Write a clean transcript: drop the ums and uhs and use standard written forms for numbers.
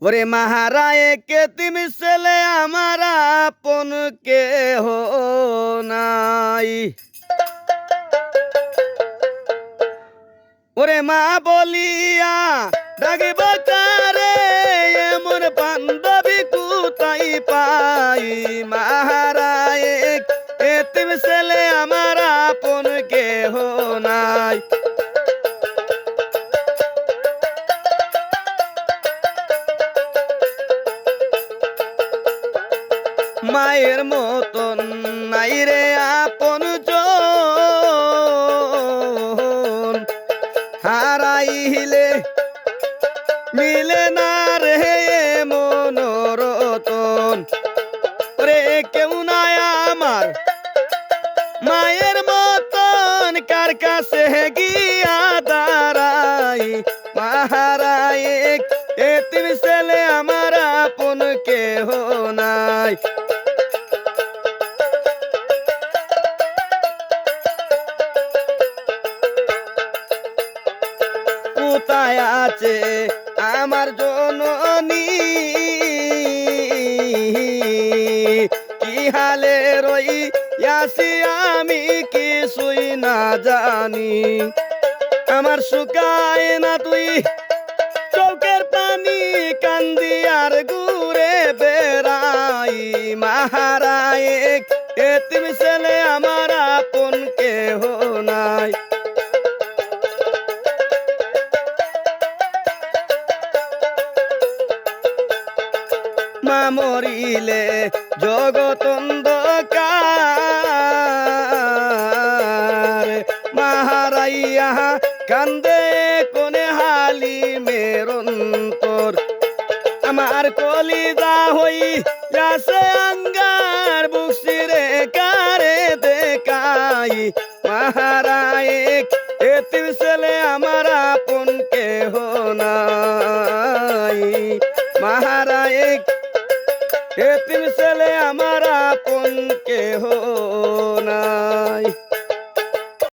ওরে মাহারায় কে তুমি ছেলে আমার আপন কেহ নাই। ওরে মা বলিয়া ডাকিব কারে, এমন বান্ধবী কোথায় পাই। মাহারায় কে তুমি ছেলে আমার আপন কেহ নাই। মায়ের মতন নাই রে আপন জন, হারাইলে মিলে না রে মনোরতন। রে কেউ নাই আমার মায়ের মতন, কার কাছে গিয়া দাঁড়াই। মাহারায় এতিম ছেলে আমার আপন কেহ নাই। কোথায় আছে আমার জননী, কি হালে রইয়াছি আমি কিছুই না জানি। আমার শুকায় না তুই চোখের পানি, কান্দি আর ঘুরে বেড়াই। মাহারায় এতিম ছেলে আমার আপন কেহ নাই। মা মরিলে জগৎ অন্ধকার, মাহারাইয়া কান্দে কোনে হালি মেরন্তর। আমার কলিজা হইয়াছে আঙ্গার, বুকসিরে কারে দেখাই। মাহারায় এতিম ছেলে আমার আপন কেহ নাই। মাহারায় এতিম ছেলে আমার আপন কেহ নাই।